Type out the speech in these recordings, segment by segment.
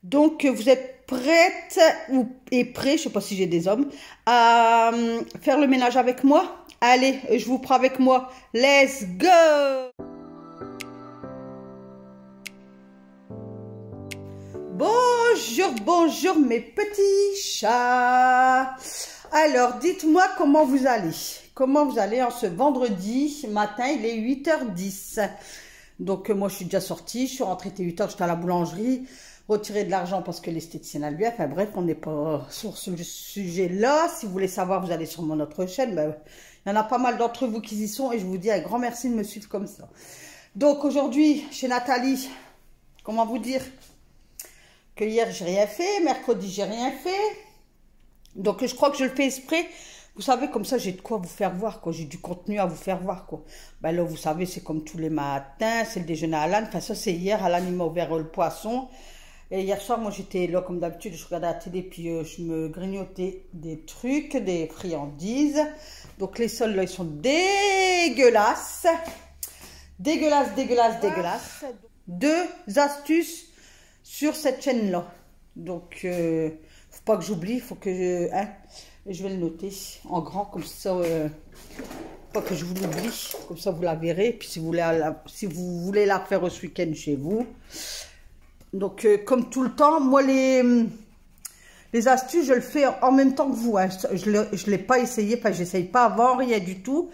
Donc, vous êtes prête et prêt, je sais pas si j'ai des hommes, à faire le ménage avec moi? Allez, je vous prends avec moi. Let's go! Bonjour, bonjour mes petits chats. Alors, dites-moi comment vous allez. Comment vous allez en ce vendredi matin, il est 8h10. Donc, moi, je suis déjà sortie. Je suis rentrée, il était 8h, j'étais à la boulangerie. Retirer de l'argent parce que l'esthéticienne a lui. Enfin bref, on n'est pas sur ce sujet-là. Si vous voulez savoir, vous allez sur mon autre chaîne. Ben, il y en a pas mal d'entre vous qui y sont et je vous dis un grand merci de me suivre comme ça. Donc aujourd'hui, chez Nathalie, comment vous dire que hier, j'ai rien fait. Mercredi, j'ai rien fait. Donc je crois que je le fais exprès. Vous savez, comme ça, j'ai de quoi vous faire voir, quoi. J'ai du contenu à vous faire voir, quoi. Ben là, vous savez, c'est comme tous les matins, c'est le déjeuner à Alan. Enfin, ça, c'est hier. Alan, il m'a ouvert le poisson. Et hier soir, moi, j'étais là, comme d'habitude, je regardais la télé, puis je me grignotais des trucs, des friandises. Donc, les sols, là, ils sont dégueulasses. Dégueulasses, dégueulasses, dégueulasses. 2 astuces sur cette chaîne-là. Donc, faut pas que j'oublie, faut que je vais le noter en grand, comme ça, pas que je vous l'oublie, comme ça vous la verrez. Puis si vous voulez la faire ce week-end chez vous. Donc comme tout le temps, moi les astuces, je le fais en même temps que vous. Hein. Je l'ai pas essayé, enfin j'essaye pas avant, rien du tout.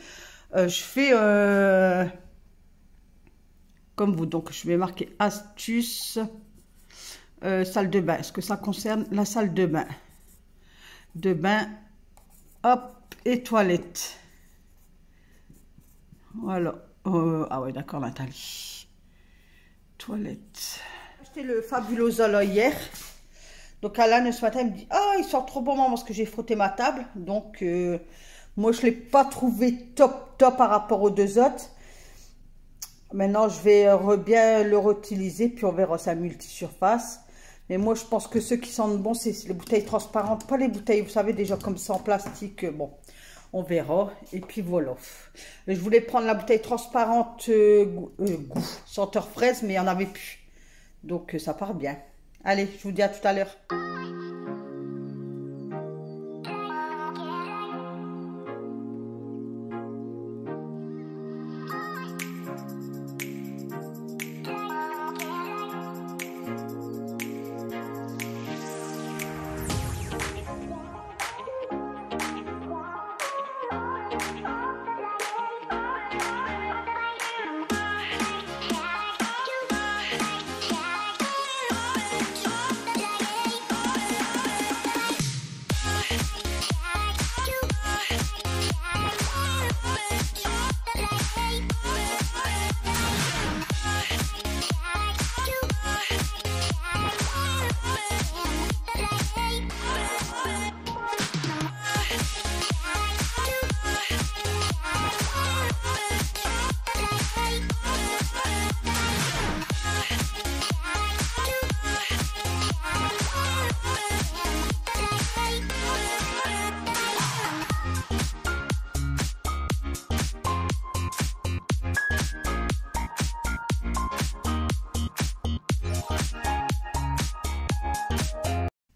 Je fais comme vous. Donc je vais marquer astuces salle de bain. Est-ce que ça concerne la salle de bain? De bain, hop, et toilette. Voilà. Ah ouais, d'accord, Nathalie. Toilette. J'ai acheté le Fabuloso là hier. Donc Alan ce matin il me dit, ah, il sort trop bon maman parce que j'ai frotté ma table. Donc moi je l'ai pas trouvé top par rapport aux 2 autres. Maintenant je vais bien le réutiliser puis on verra ça multi-surface. Mais moi, je pense que ceux qui sentent bon, c'est les bouteilles transparentes, pas les bouteilles, vous savez, déjà comme ça en plastique. Bon, on verra. Et puis voilà. Je voulais prendre la bouteille transparente goût, senteur fraise, mais il n'y en avait plus. Donc, ça part bien. Allez, je vous dis à tout à l'heure.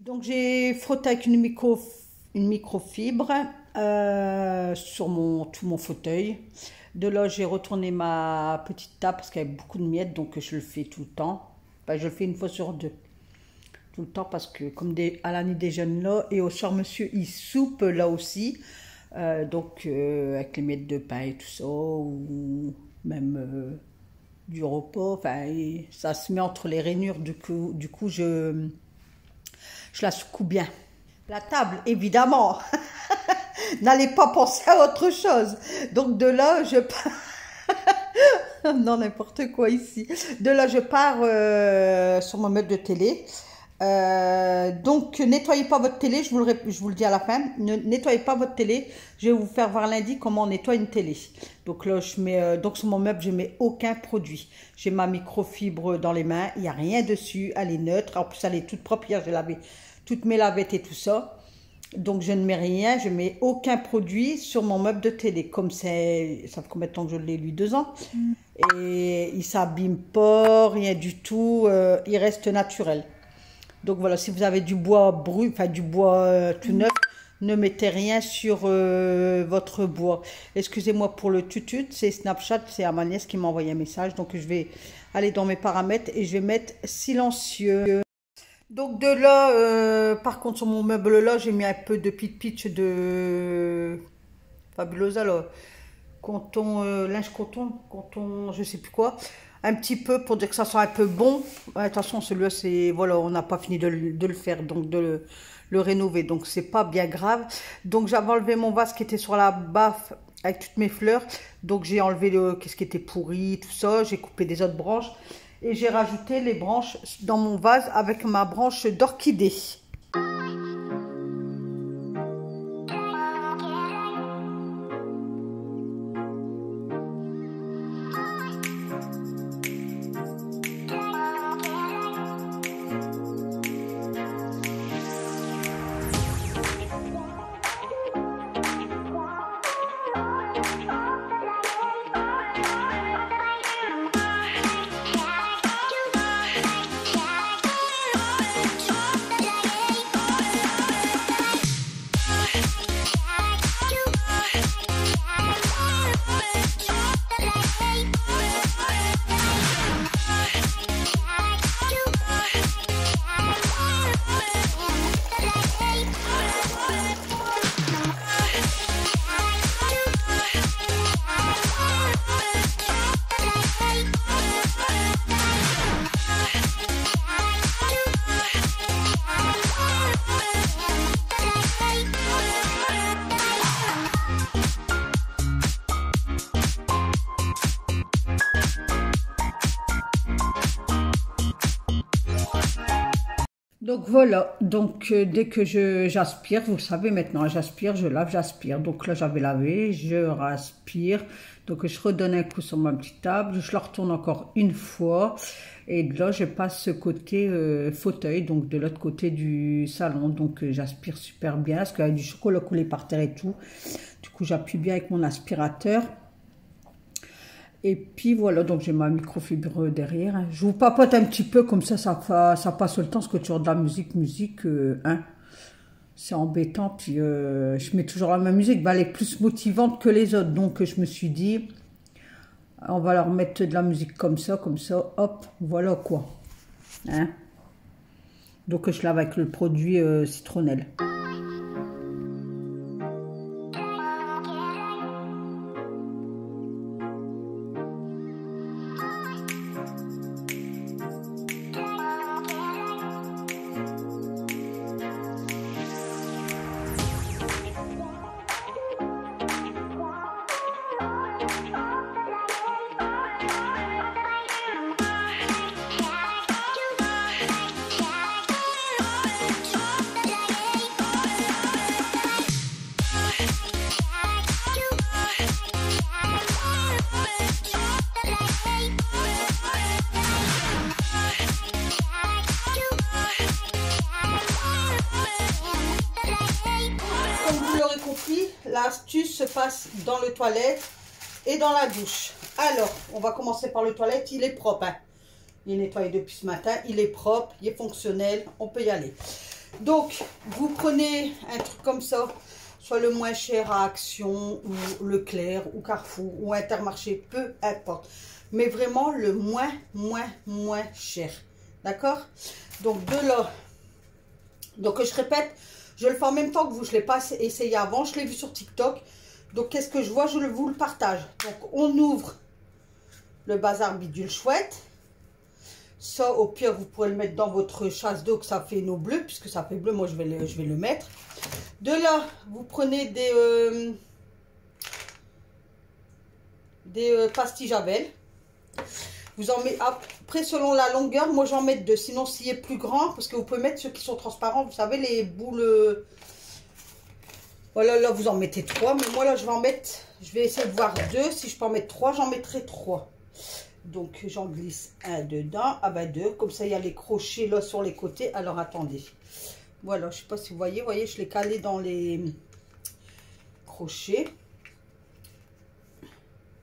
Donc j'ai frotté avec une microfibre sur tout mon fauteuil. De là j'ai retourné ma petite table parce qu'il y avait beaucoup de miettes, donc je le fais tout le temps. Enfin, je le fais une fois sur 2. Tout le temps parce que comme Alan il déjeune là et au soir monsieur il soupe là aussi. Donc avec les miettes de pain et tout ça, ou même du repas, enfin ça se met entre les rainures, du coup je la secoue bien. La table, évidemment, n'allez pas penser à autre chose. Donc de là, je pars... non, n'importe quoi ici. De là, je pars sur mon meuble de télé. Donc, nettoyez pas votre télé, je vous le dis à la fin. Ne nettoyez pas votre télé. Je vais vous faire voir lundi comment on nettoie une télé. Donc là, je mets donc sur mon meuble, je mets aucun produit. J'ai ma microfibre dans les mains, il n'y a rien dessus, elle est neutre. En plus, elle est toute propre. Hier, j'ai lavé toutes mes lavettes et tout ça. Donc, je ne mets rien, je mets aucun produit sur mon meuble de télé. Comme c'est, ça fait combien de temps que je l'ai, lui, 2 ans. Et il ne s'abîme pas, rien du tout, il reste naturel. Donc voilà, si vous avez du bois brut, enfin du bois tout neuf, ne mettez rien sur votre bois. Excusez-moi pour le tutut, c'est Snapchat, c'est à ma nièce qui m'a envoyé un message. Donc je vais aller dans mes paramètres et je vais mettre silencieux. Donc de là, par contre sur mon meuble là, j'ai mis un peu de pitch de Fabulosa là. Coton, linge coton, je sais plus quoi. Un petit peu pour dire que ça soit un peu bon. Ouais, attention, celui-là, c'est, voilà, on n'a pas fini de le faire, donc de le rénover. Donc, c'est pas bien grave. Donc, j'avais enlevé mon vase qui était sur la baffe avec toutes mes fleurs. Donc, j'ai enlevé qu'est-ce qui était pourri, tout ça. J'ai coupé des autres branches. Et j'ai rajouté les branches dans mon vase avec ma branche d'orchidée. Donc voilà, donc dès que j'aspire, vous le savez maintenant, j'aspire, je lave, j'aspire. Donc là j'avais lavé, je raspire, donc je redonne un coup sur ma petite table, je la retourne encore une fois. Et de là je passe ce côté fauteuil, donc de l'autre côté du salon. Donc j'aspire super bien, parce qu'il y a du chocolat coulé par terre et tout. Du coup j'appuie bien avec mon aspirateur. Et puis voilà, donc j'ai ma microfibre derrière. Je vous papote un petit peu, comme ça passe le temps, parce que toujours de la musique, hein. C'est embêtant, puis je mets toujours la même musique, bah, elle est plus motivante que les autres. Donc je me suis dit, on va leur mettre de la musique comme ça, hop, voilà quoi. Hein. Donc je lave avec le produit citronnelle. L'astuce se passe dans le toilette et dans la douche. Alors, on va commencer par le toilette. Il est propre. Hein. Il est nettoyé depuis ce matin. Il est propre, il est fonctionnel. On peut y aller. Donc, vous prenez un truc comme ça, soit le moins cher à Action, ou Leclerc, ou Carrefour, ou Intermarché, peu importe. Mais vraiment le moins cher. D'accord? Donc, de là. Donc, je répète. Je le fais en même temps que vous, je ne l'ai pas essayé avant, je l'ai vu sur TikTok. Donc, qu'est-ce que je vois? Je vous le partage. Donc, on ouvre le bazar bidule chouette. Ça, au pire, vous pourrez le mettre dans votre chasse d'eau, que ça fait nos bleus, puisque ça fait bleu, moi, je vais le mettre. De là, vous prenez des pastilles Javel. Vous en mettez, après, selon la longueur, moi j'en mets deux. Sinon, s'il est plus grand, parce que vous pouvez mettre ceux qui sont transparents, vous savez, les boules. Voilà, là, vous en mettez 3. Mais moi, là, je vais essayer de voir 2. Si je peux en mettre 3, j'en mettrai 3. Donc, j'en glisse un dedans. Ah ben 2. Comme ça, il y a les crochets là sur les côtés. Alors, attendez. Voilà, je ne sais pas si vous voyez. Vous voyez, je l'ai calé dans les crochets.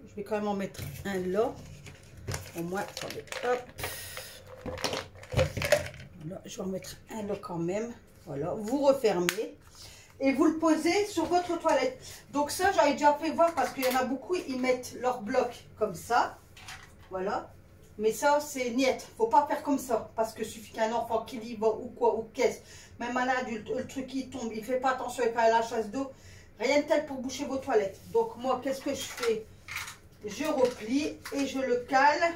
Je vais quand même en mettre un là. Au moins, attendez, hop. Voilà, je vais en mettre un là quand même. Voilà, vous refermez. Et vous le posez sur votre toilette. Donc ça, j'avais déjà fait voir parce qu'il y en a beaucoup, ils mettent leur bloc comme ça. Voilà. Mais ça, c'est niette. Faut pas faire comme ça. Parce que suffit qu'un enfant qui y va ou quoi, ou qu'est-ce. Même un adulte, le truc qui tombe, il fait pas attention, il fait la chasse d'eau. Rien de tel pour boucher vos toilettes. Donc moi, qu'est-ce que je fais? Je replie et je le cale.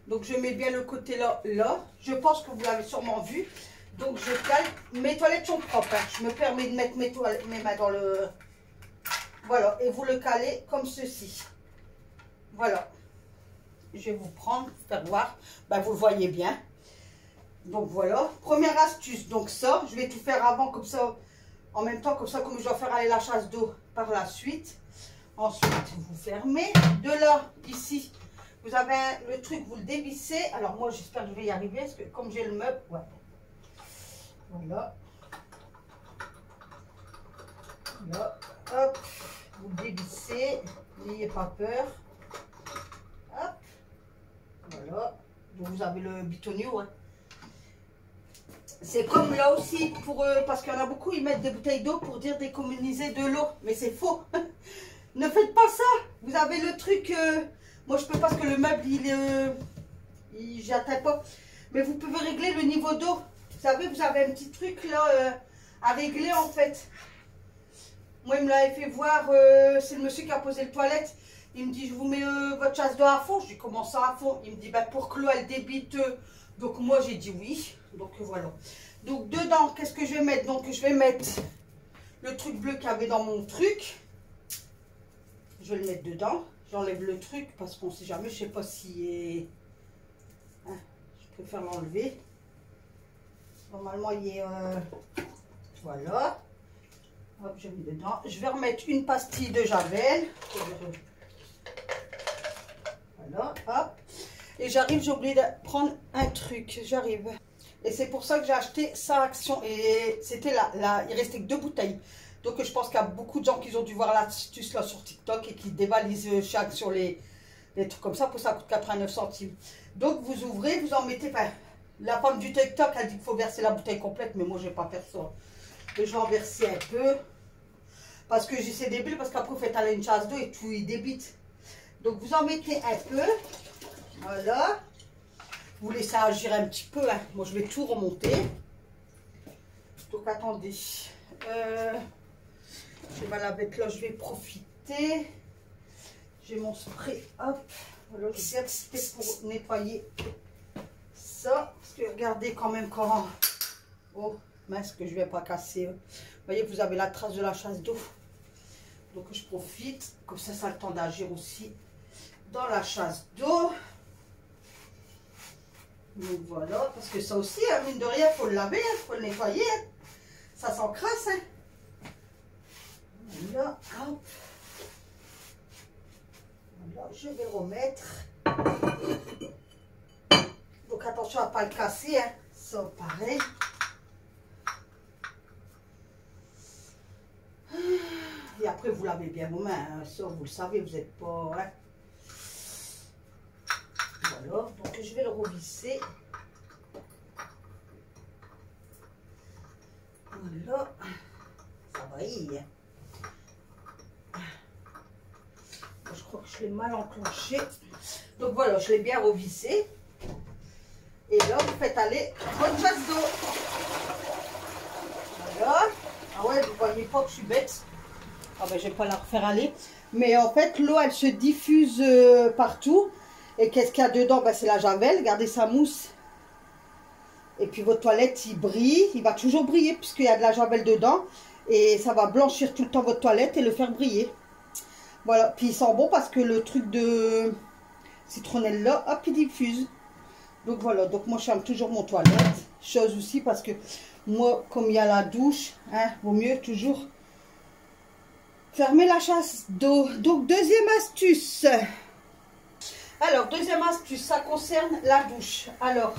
Donc je mets bien le côté là, là. Je pense que vous l'avez sûrement vu. Donc je cale. Mes toilettes sont propres. Hein. Je me permets de mettre mes mains dans le... Voilà. Et vous le calez comme ceci. Voilà. Je vais vous prendre, faire voir. Ben, vous le voyez bien. Donc voilà. Première astuce. Donc ça, je vais tout faire avant comme ça. En même temps, comme ça, comme je dois faire aller la chasse d'eau par la suite. Ensuite, vous fermez. De là, ici, vous avez le truc, vous le dévissez. Alors moi, j'espère que je vais y arriver. Parce que comme j'ai le meuble, ouais. Voilà. Là, hop. Vous le dévissez. N'ayez pas peur. Hop. Voilà. Donc vous avez le bitonio. Hein. C'est comme là aussi, parce qu'il y en a beaucoup, ils mettent des bouteilles d'eau pour dire d'économiser de l'eau. Mais c'est faux. Ne faites pas ça. Vous avez le truc... moi, je peux pas parce que le meuble, j'atteins pas. Mais vous pouvez régler le niveau d'eau. Vous savez, vous avez un petit truc là à régler en fait. Moi, il me l'avait fait voir. C'est le monsieur qui a posé le toilette. Il me dit, je vous mets votre chasse d'eau à fond. Je dis, comment ça à fond? Il me dit, bah, pour que l'eau, elle débite. Donc, moi, j'ai dit oui. Donc, voilà. Donc, dedans, qu'est-ce que je vais mettre? Donc, je vais mettre le truc bleu qu'il y avait dans mon truc. Je vais le mettre dedans. J'enlève le truc parce qu'on ne sait jamais. Je ne sais pas si... Hein, je préfère l'enlever. Normalement, il est... voilà. Hop, je mets dedans. Je vais remettre une pastille de javel. Voilà, hop. Et j'arrive, j'ai oublié de prendre un truc. J'arrive. Et c'est pour ça que j'ai acheté ça Action. Et c'était là. Il restait que 2 bouteilles. Donc je pense qu'il y a beaucoup de gens qui ont dû voir l'astuce là sur TikTok et qui dévalisent chaque sur les trucs comme ça. Pour ça coûte 89 centimes. Donc vous ouvrez, vous en mettez. Enfin, la femme du TikTok a dit qu'il faut verser la bouteille complète. Mais moi je ne vais pas faire ça. Et je vais en verser un peu. Parce que c'est débile. Parce qu'après vous faites aller une chasse d'eau et tout il débite. Donc vous en mettez un peu. Voilà. Vous laissez agir un petit peu. Hein. Moi, je vais tout remonter. Donc, attendez. J'ai mal avec là. Je vais profiter. J'ai mon spray. Hop. Voilà, je vais c'était pour nettoyer ça. Parce que regardez quand même comment... Oh, mince que je ne vais pas casser. Vous voyez, vous avez la trace de la chasse d'eau. Donc, je profite. Comme ça, ça a le temps d'agir aussi dans la chasse d'eau. Donc voilà, parce que ça aussi, hein, mine de rien, il faut le laver, il faut le nettoyer. Hein. Ça s'encrasse. Hein. Voilà, hop. Voilà, je vais remettre. Donc attention à ne pas le casser. Hein. Ça, pareil. Et après, vous lavez bien vos mains. Hein. Ça, vous le savez, vous n'êtes pas... Hein. Voilà, donc je vais le revisser. Voilà, ça va y est. Je crois que je l'ai mal enclenché. Donc voilà, je l'ai bien revissé. Et là, vous faites aller votre chasse d'eau. Voilà. Ah ouais, vous voyez pas que je suis bête. Ah ben, je vais pas la refaire aller. Mais en fait, l'eau, elle se diffuse partout. Et qu'est-ce qu'il y a dedans? Ben, c'est la javel. Regardez sa mousse. Et puis votre toilette, il brille. Il va toujours briller puisqu'il y a de la javel dedans. Et ça va blanchir tout le temps votre toilette et le faire briller. Voilà. Puis il sent bon parce que le truc de citronnelle là, hop, il diffuse. Donc voilà. Donc moi, je ferme toujours mon toilette. Chose aussi parce que moi, comme il y a la douche, hein, vaut mieux toujours fermer la chasse d'eau. Donc deuxième astuce. Alors, deuxième astuce, ça concerne la douche. Alors,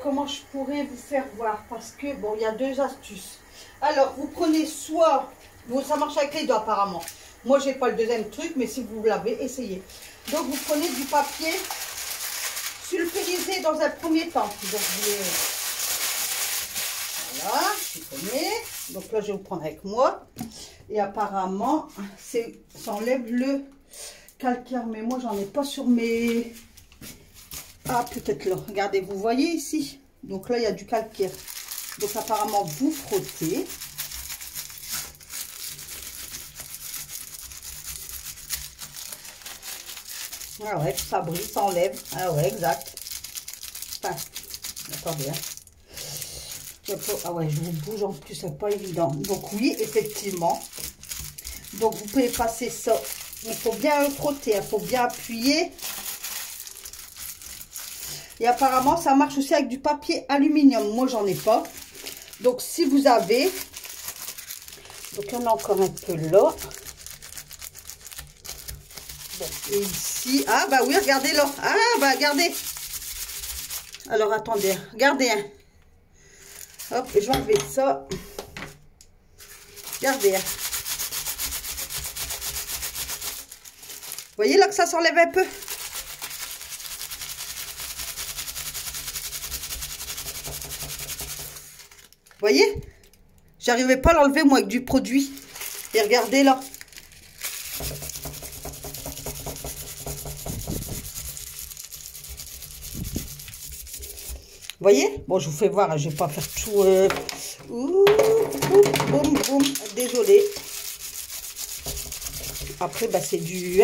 comment je pourrais vous faire voir? Parce que, bon, il y a 2 astuces. Alors, vous prenez soit... Bon, ça marche avec les doigts, apparemment. Moi, je n'ai pas le deuxième truc, mais si vous l'avez, essayez. Donc, vous prenez du papier sulfurisé dans un premier temps. Donc, voilà, chiffonné. Donc là, je vais vous prendre avec moi. Et apparemment, ça enlève le calcaire. Mais moi, j'en ai pas sur mes... Ah, peut-être là. Regardez, vous voyez ici. Donc là, il y a du calcaire. Donc apparemment, vous frottez. Ah ouais, ça brille, ça enlève. Ah ouais, exact. Enfin, attendez. Hein. Ah ouais, je vous bouge en plus, c'est pas évident. Donc oui, effectivement. Donc vous pouvez passer ça. Il faut bien frotter, il faut bien appuyer. Et apparemment, ça marche aussi avec du papier aluminium. Moi, j'en ai pas. Donc si vous avez... Donc il y en a encore un peu là. Bon, et ici... Ah bah oui, regardez là. Ah bah regardez. Alors attendez, regardez. Hein. Hop, je vais enlever ça. Regardez. Hein. Vous voyez là que ça s'enlève un peu? Vous voyez? J'arrivais pas à l'enlever moi avec du produit. Et regardez là. Vous voyez? Bon, je vous fais voir, hein, je vais pas faire tout... boum, boum, désolé. Après, bah, c'est du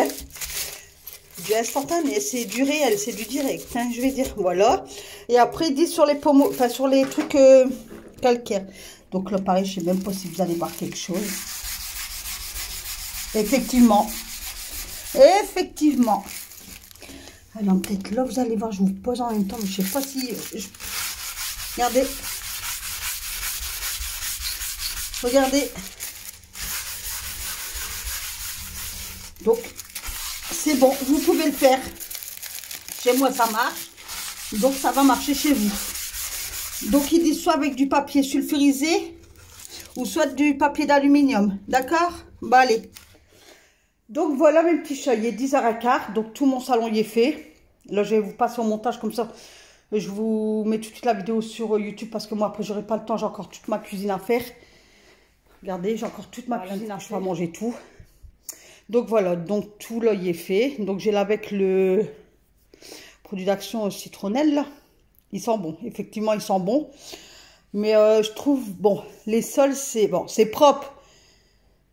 instantané, c'est du réel, c'est du direct, hein, je vais dire, voilà. Et après, ils disent sur les pommeaux, enfin, sur les trucs calcaires. Donc là, pareil, je sais même pas si vous allez voir quelque chose. Effectivement. Effectivement. Alors, peut-être là, vous allez voir, je vous pose en même temps, mais je sais pas si... Regardez. Regardez. Donc, c'est bon, vous pouvez le faire. Chez moi, ça marche. Donc, ça va marcher chez vous. Donc, ils disent soit avec du papier sulfurisé ou soit du papier d'aluminium. D'accord? Bah, allez. Donc, voilà mes petits chats. Il est 10h15. Donc, tout mon salon y est fait. Là, je vais vous passer au montage comme ça. Je vous mets tout de suite la vidéo sur YouTube parce que moi, après, j'aurai pas le temps. J'ai encore toute ma cuisine à faire. Regardez, j'ai encore toute ma cuisine à faire. Je vais manger tout. Donc, voilà. Donc, tout là, y est fait. Donc, j'ai là avec le produit d'action citronnelle, là. Il sent bon. Effectivement, il sent bon. Mais je trouve, bon, les sols, c'est bon, c'est propre.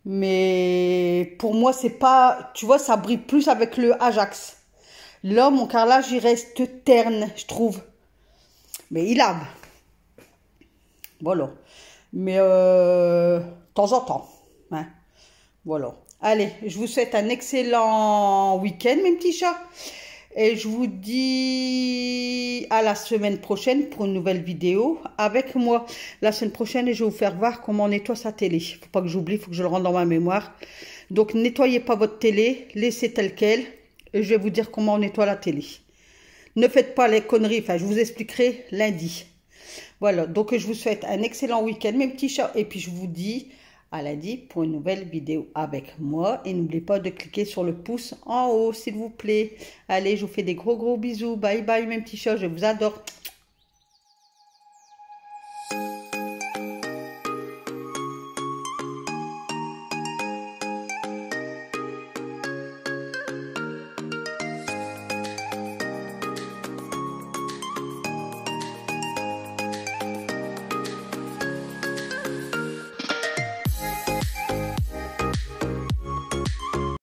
Mais pour moi, c'est pas... Tu vois, ça brille plus avec le Ajax. Là, mon carrelage, il reste terne, je trouve. Mais il lave. Voilà. Mais de temps en temps. Hein. Voilà. Allez, je vous souhaite un excellent week-end, mes petits chats. Et je vous dis à la semaine prochaine pour une nouvelle vidéo avec moi. La semaine prochaine, je vais vous faire voir comment on nettoie sa télé. Il ne faut pas que j'oublie, il faut que je le rende dans ma mémoire. Donc, nettoyez pas votre télé, laissez tel quel. Et je vais vous dire comment on nettoie la télé. Ne faites pas les conneries, enfin, je vous expliquerai lundi. Voilà, donc je vous souhaite un excellent week-end, mes petits chats. Et puis, je vous dis... à lundi pour une nouvelle vidéo avec moi. Et n'oubliez pas de cliquer sur le pouce en haut, s'il vous plaît. Allez, je vous fais des gros bisous. Bye bye, mes petits chats. Je vous adore.